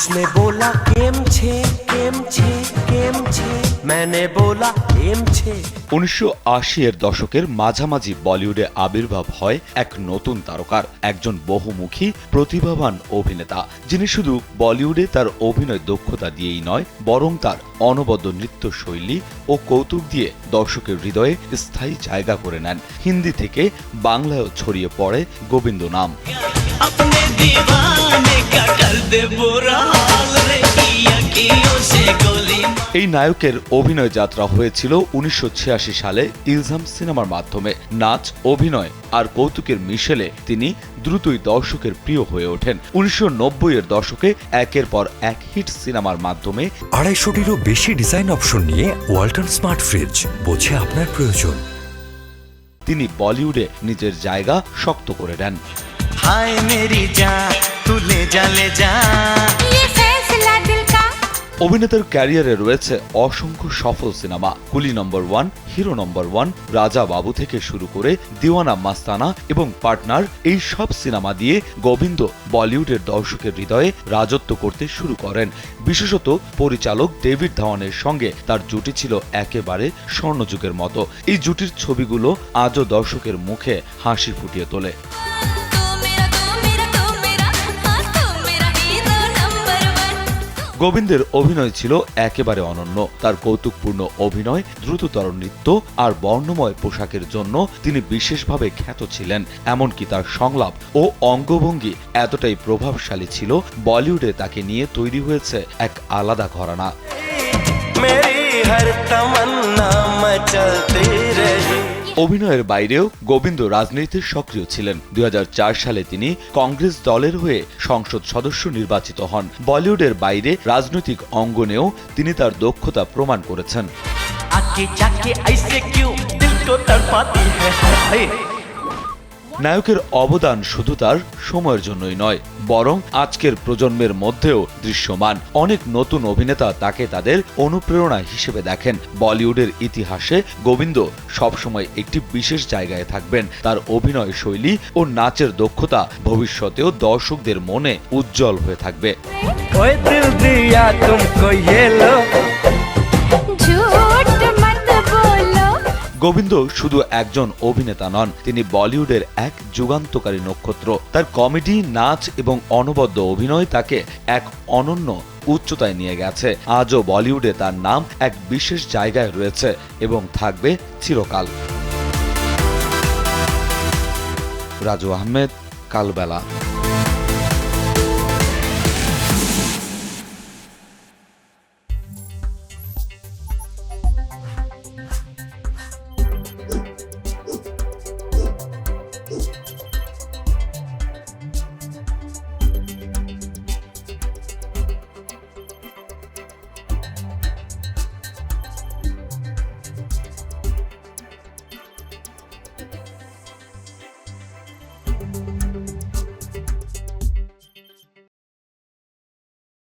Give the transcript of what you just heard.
उसने बोला केम छे मैंने बोला केम छे। 1980 এর দশকের মাঝামাঝি বলিউডে আবির্ভাব হয় এক নতুন তারকার, একজন বহুমুখী প্রতিভাবান অভিনেতা, যিনি শুধু বলিউডে তার অভিনয় দক্ষতা দিয়েই নয়, বরং তার অনবদ্য নৃত্যশৈলী ও কৌতুক দিয়ে দর্শকের হৃদয়ে স্থায়ী জায়গা করে নেন। হিন্দি থেকে বাংলায়ও ছড়িয়ে পড়ে গোবিন্দ নাম। এই নায়কের অভিনয় যাত্রা হয়েছিল 1986 সালে ইলজাম সিনেমার মাধ্যমে। নাচ, অভিনয় আর কৌতুকের মিশেলে তিনি দ্রুতই দর্শকের প্রিয় হয়ে ওঠেন। 1990 এর দশকে একের পর এক হিট সিনেমার মাধ্যমে 250-টিরও বেশি ডিজাইন অপশন নিয়ে ওয়ালটন স্মার্ট ফ্রিজ, বোঝে আপনার প্রয়োজন। তিনি বলিউডে নিজের জায়গা শক্ত করে নেন। हाय मेरी जान तू ले जा অভিনেতার ক্যারিয়ারে রয়েছে অসংখ্য সফল সিনেমা। কুলি নম্বর 1, হিরো নম্বর 1, রাজা বাবু থেকে শুরু করে দিওয়ানা মাস্তানা এবং পার্টনার, এই সব সিনেমা দিয়ে গোবিন্দ বলিউডের দর্শকের হৃদয়ে রাজত্ব করতে শুরু করেন। বিশেষত পরিচালক ডেভিড ধাওয়ানের সঙ্গে তার জুটি ছিল একেবারে স্বর্ণযুগের মতো। এই জুটির ছবিগুলো আজও দর্শকের মুখে হাসি ফুটিয়ে তোলে। গোবিন্দের অভিনয় ছিল একেবারে অনন্য। তার কৌতুকপূর্ণ অভিনয়, দ্রুততর নৃত্য আর বর্ণময় পোশাকের জন্য তিনি বিশেষভাবে খ্যাত ছিলেন। এমনকি তার সংলাপ ও অঙ্গভঙ্গি এতটাই প্রভাবশালী ছিল, বলিউডে তাকে নিয়ে তৈরি হয়েছে এক আলাদা ঘরানা। অভিনয়ের বাইরেও গোবিন্দ রাজনীতিতে সক্রিয় ছিলেন। 2004 সালে তিনি কংগ্রেস দলের হয়ে সংসদ সদস্য নির্বাচিত হন। বলিউডের বাইরে রাজনৈতিক অঙ্গনেও তিনি তার দক্ষতা প্রমাণ করেছেন। নায়কের অবদান শুধু তার সময়ের জন্যই নয়, বরং আজকের প্রজন্মের মধ্যেও দৃশ্যমান। অনেক নতুন অভিনেতা তাকে তাদের অনুপ্রেরণা হিসেবে দেখেন। বলিউডের ইতিহাসে গোবিন্দ সবসময় একটি বিশেষ জায়গায় থাকবেন। তার অভিনয় শৈলী ও নাচের দক্ষতা ভবিষ্যতেও দর্শকদের মনে উজ্জ্বল হয়ে থাকবে। গোবিন্দ শুধু একজন অভিনেতা নন, তিনি বলিউডের এক যুগান্তকারী নক্ষত্র। তার কমেডি, নাচ এবং অনবদ্য অভিনয় তাকে এক অনন্য উচ্চতায় নিয়ে গেছে। আজও বলিউডে তার নাম এক বিশেষ জায়গায় রয়েছে এবং থাকবে চিরকাল। রাজু আহমেদ, কালবেলা।